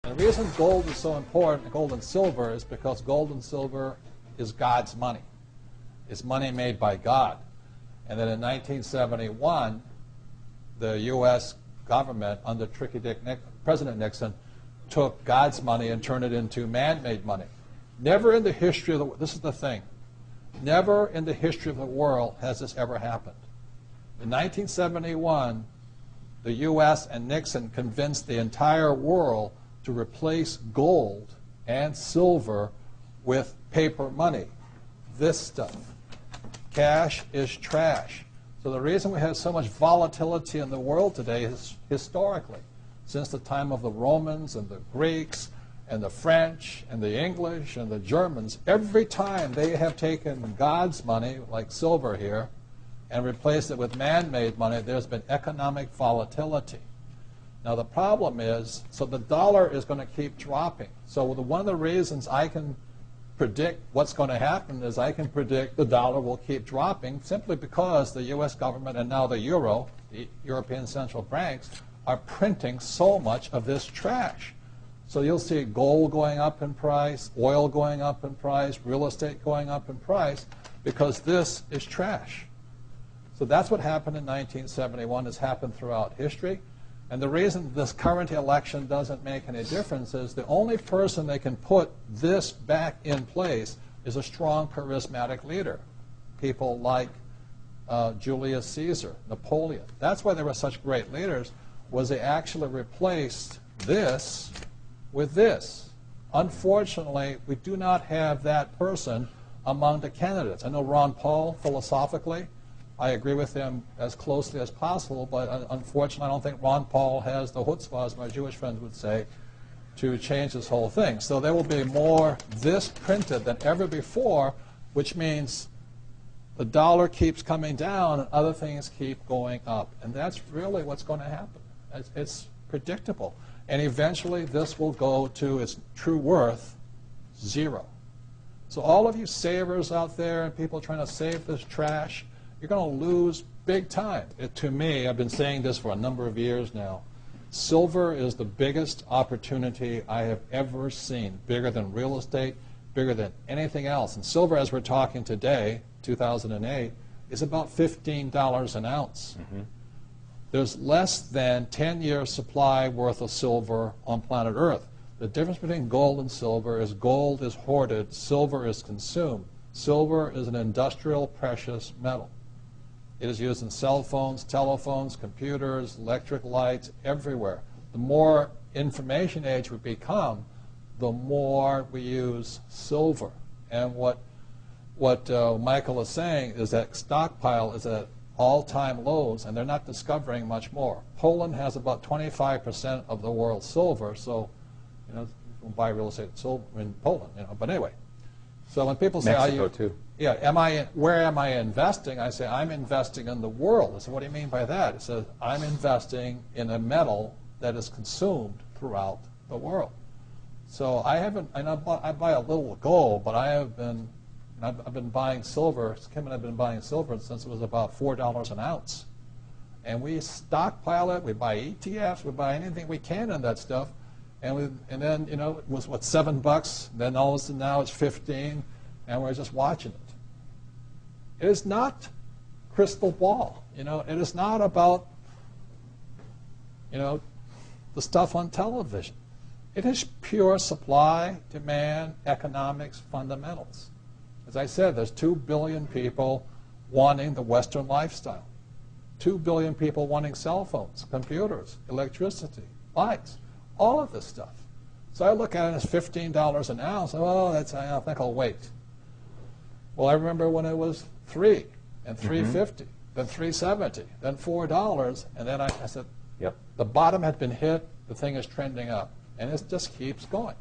The reason gold is so important, gold and silver, is because gold and silver is God's money. It's money made by God. And then in 1971, the U.S. government, under President Nixon, took God's money and turned it into man-made money. Never in the history of the world, this is the thing, never in the history of the world has this ever happened. In 1971, the U.S. and Nixon convinced the entire world to replace gold and silver with paper money. This stuff. Cash is trash. So the reason we have so much volatility in the world today is historically, since the time of the Romans and the Greeks and the French and the English and the Germans, every time they have taken God's money, like silver here, and replaced it with man-made money, there's been economic volatility. Now the problem is, so the dollar is going to keep dropping. So one of the reasons I can predict what's going to happen is I can predict the dollar will keep dropping simply because the U.S. government and now the euro, the European central banks, are printing so much of this trash. So you'll see gold going up in price, oil going up in price, real estate going up in price, because this is trash. So that's what happened in 1971. It's happened throughout history. And the reason this current election doesn't make any difference is the only person that can put this back in place is a strong, charismatic leader. People like Julius Caesar, Napoleon. That's why they were such great leaders, was they actually replaced this with this. Unfortunately, we do not have that person among the candidates. I know Ron Paul, philosophically, I agree with him as closely as possible, but unfortunately I don't think Ron Paul has the chutzpah, as my Jewish friends would say, to change this whole thing. So there will be more this printed than ever before, which means the dollar keeps coming down and other things keep going up. And that's really what's going to happen. It's predictable. And eventually this will go to its true worth, zero. So all of you savers out there and people trying to save this trash, you're going to lose big time. To me, I've been saying this for a number of years now, silver is the biggest opportunity I have ever seen, bigger than real estate, bigger than anything else. And silver, as we're talking today, 2008, is about $15 an ounce. Mm-hmm. There's less than 10-year supply worth of silver on planet Earth. The difference between gold and silver is gold is hoarded, silver is consumed. Silver is an industrial precious metal. It is used in cell phones, telephones, computers, electric lights, everywhere. The more information age we become, the more we use silver. And what Michael is saying is that stockpile is at all-time lows, and they're not discovering much more. Poland has about 25% of the world's silver, so you know, you can buy real estate in Poland. You know, but anyway, so when people say, Mexico too. Yeah, where am I investing? I say, I'm investing in the world. I say, what do you mean by that? It says, I'm investing in a metal that is consumed throughout the world. So I haven't, I buy a little gold, but I've been buying silver. Kim and I have been buying silver since it was about $4 an ounce. And we stockpile it, we buy ETFs, we buy anything we can in that stuff. And then, you know, it was, what, $7? Then all of a sudden now it's 15, and we're just watching it. It is not crystal ball. You know, it is not about, you know, the stuff on television. It is pure supply, demand, economics, fundamentals. As I said, there's 2 billion people wanting the Western lifestyle. 2 billion people wanting cell phones, computers, electricity, lights, all of this stuff. So I look at it as $15 an ounce. Oh, I think I'll wait. Well, I remember when it was $3 and $3.50, then $3.70, then $4, and then I said, yep, the bottom had been hit, the thing is trending up, and it just keeps going.